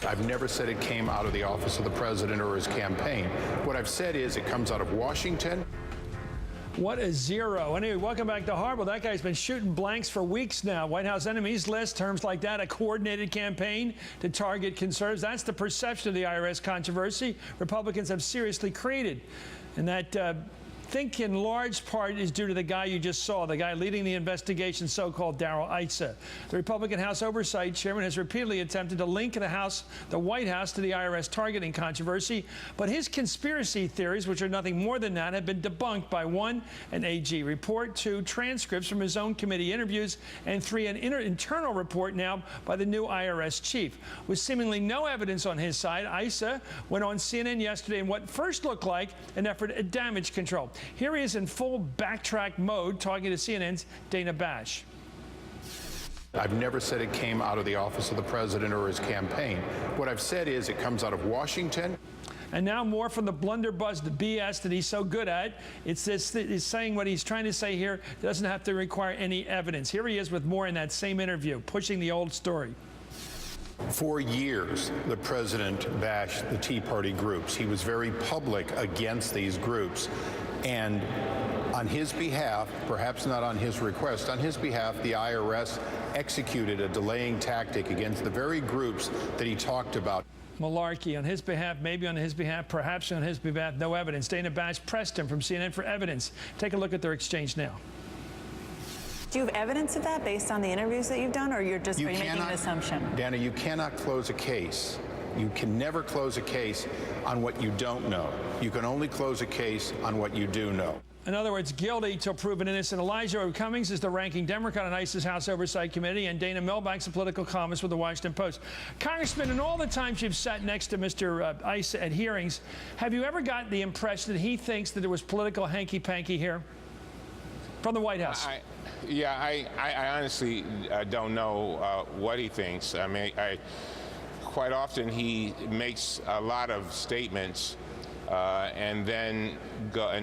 I've never said it came out of the office of the president or his campaign. What I've said is it comes out of Washington. What a zero. Anyway, welcome back to Harbaugh. That guy's been shooting blanks for weeks now. White House enemies list, terms like that, a coordinated campaign to target conservatives. That's the perception of the IRS controversy Republicans have seriously created. And that I think in large part is due to the guy you just saw, the guy leading the investigation, so-called Darrell Issa. The Republican House Oversight Chairman has repeatedly attempted to link the White House to the IRS targeting controversy, but his conspiracy theories, which are nothing more than that, have been debunked by 1, an AG report, 2, transcripts from his own committee interviews, and 3, an internal report now by the new IRS chief. With seemingly no evidence on his side, Issa went on CNN yesterday in what first looked like an effort at damage control. Here he is in full backtrack mode talking to CNN's Dana Bash. I've never said it came out of the office of the president or his campaign. What I've said is it comes out of Washington. And now more from the blunderbuss, the BS that he's so good at. It's saying what he's trying to say here doesn't have to require any evidence. Here he is with more in that same interview, pushing the old story. For years, the president bashed the Tea Party groups. He was very public against these groups. And on his behalf, perhaps not on his request, on his behalf, the IRS executed a delaying tactic against the very groups that he talked about. Malarkey. On his behalf, maybe on his behalf, perhaps on his behalf, no evidence. Dana Bash pressed him from CNN for evidence. Take a look at their exchange now. Do you have evidence of that based on the interviews that you've done, or are you making an assumption? Dana, you cannot close a case. You can never close a case on what you don't know. You can only close a case on what you do know. In other words, guilty till proven innocent. Elijah O. Cummings is the ranking Democrat on ICE's House Oversight Committee, and Dana Milbank's a political columnist with the Washington Post. Congressman, in all the times you've sat next to Mr. Issa at hearings, have you ever gotten the impression that he thinks that there was political hanky-panky here from the White House? I honestly don't know what he thinks. I mean, quite often he makes a lot of statements and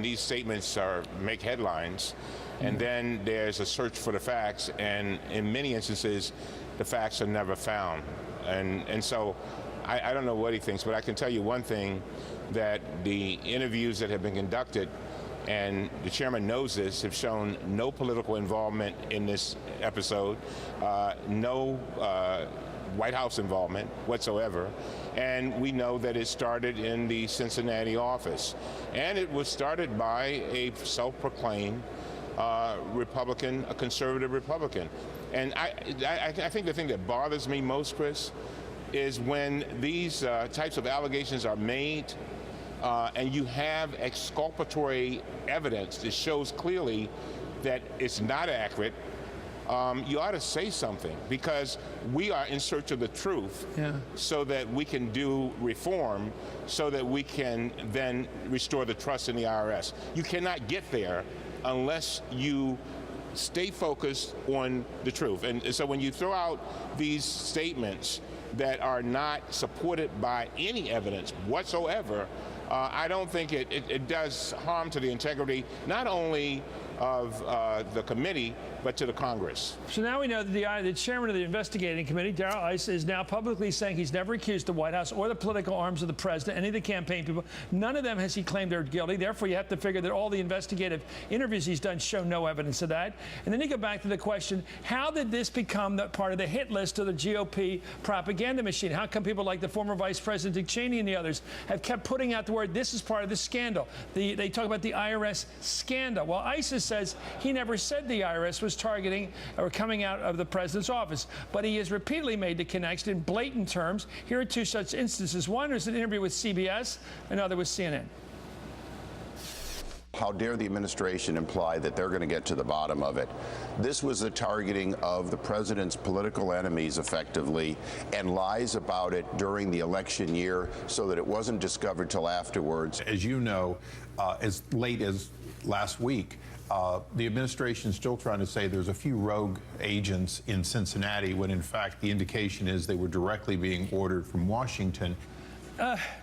these statements make headlines, and then there's a search for the facts, and in many instances the facts are never found. And so I don't know what he thinks, but I can tell you one thing, that the interviews that have been conducted, and the chairman knows this, have shown no political involvement in this episode, no White House involvement whatsoever. And we know that it started in the Cincinnati office. And it was started by a self-proclaimed Republican, a conservative Republican. And I think the thing that bothers me most, Chris, is when these types of allegations are made and you have exculpatory evidence that shows clearly that it's not accurate. You ought to say something, because we are in search of the truth, so that we can do reform, so that we can then restore the trust in the IRS. You cannot get there unless you stay focused on the truth. And so when you throw out these statements that are not supported by any evidence whatsoever, I don't think it does harm to the integrity, not only of the committee, but to the Congress. So now we know that the chairman of the investigating committee, Darrell Issa, is now publicly saying he's never accused the White House or the political arms of the president, any of the campaign people. None of them has he claimed they're guilty. Therefore, you have to figure that all the investigative interviews he's done show no evidence of that. And then you go back to the question, how did this become part of the hit list of the GOP propaganda machine? How come people like the former Vice President Dick Cheney and the others have kept putting out the word, this is part of the scandal? They talk about the IRS scandal. Well, Issa says he never said the IRS was targeting or coming out of the president's office, but he has repeatedly made the connection in blatant terms. Here are two such instances. One was an interview with CBS, another with CNN. How dare the administration imply that they're going to get to the bottom of it? This was the targeting of the president's political enemies, effectively, and lies about it during the election year so that it wasn't discovered till afterwards. As you know, as late as last week, the administration is still trying to say there's a few rogue agents in Cincinnati, when in fact the indication is they were directly being ordered from Washington.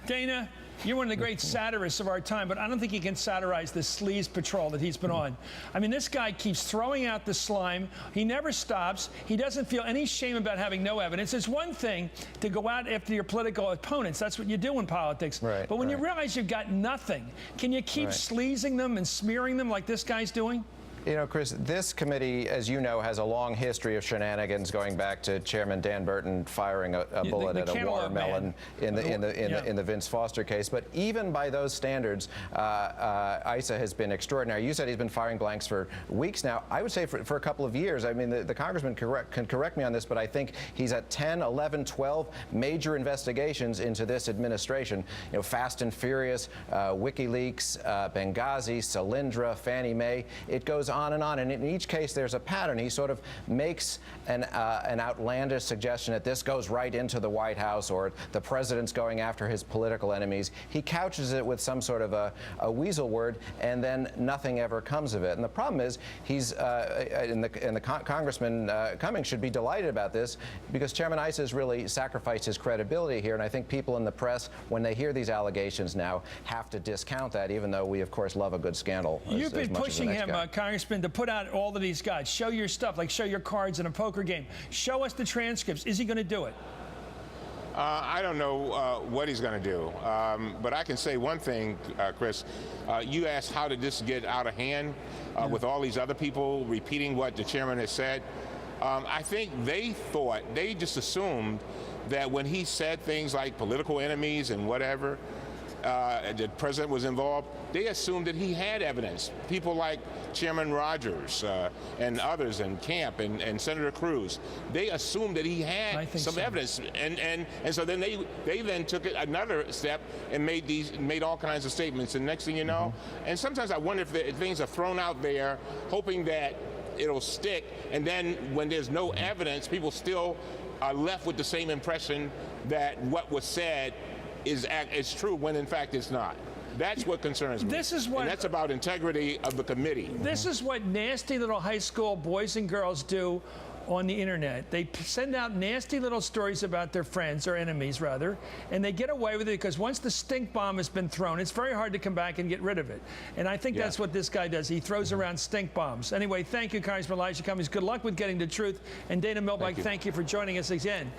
Dana, you're one of the great satirists of our time, but I don't think you can satirize the sleaze patrol that he's been on. I mean, this guy keeps throwing out the slime. He never stops. He doesn't feel any shame about having no evidence. It's one thing to go out after your political opponents. That's what you do in politics. Right, but when you realize you've got nothing, can you keep sleazing them and smearing them like this guy's doing? You know, Chris, this committee, as you know, has a long history of shenanigans going back to Chairman Dan Burton firing a bullet at a watermelon in the Vince Foster case. But even by those standards, Issa has been extraordinary. You said he's been firing blanks for weeks now. I would say for a couple of years. I mean, the congressman can correct me on this, but I think he's at 10, 11, 12 major investigations into this administration. You know, Fast and Furious, WikiLeaks, Benghazi, Solyndra, Fannie Mae. It goes on, and in each case there's a pattern. He sort of makes an outlandish suggestion that this goes right into the White House or the president's going after his political enemies. He couches it with some sort of a weasel word, and then nothing ever comes of it. And the problem is, he's Congressman Cummings should be delighted about this, because Chairman Issa has really sacrificed his credibility here, and I think people in the press, when they hear these allegations now, have to discount that, even though we of course love a good scandal. You've been pushing him, Congressman, to put out all of these guys. Show your stuff, like show your cards in a poker game. Show us the transcripts. Is he going to do it? I don't know what he's going to do, but I can say one thing, Chris. You asked how did this get out of hand with all these other people repeating what the chairman has said. I think they just assumed that when he said things like political enemies and whatever, the president was involved, they assumed that he had evidence. People like Chairman Rogers and others, and Camp and Senator Cruz, they assumed that he had some evidence, and so then they then took it another step and made all kinds of statements. And next thing you know, and sometimes I wonder if things are thrown out there, hoping that it'll stick, and then when there's no evidence, people still are left with the same impression that what was said is true, when in fact it's not. That's what concerns me. This is what, and that's about integrity of the committee. This is what nasty little high school boys and girls do on the internet. They send out nasty little stories about their friends, or enemies rather, and they get away with it because once the stink bomb has been thrown, it's very hard to come back and get rid of it. And I think that's what this guy does. He throws around stink bombs. Anyway, thank you, Congressman Elijah Cummings. Good luck with getting the truth. And Dana Milbank, thank you for joining us again.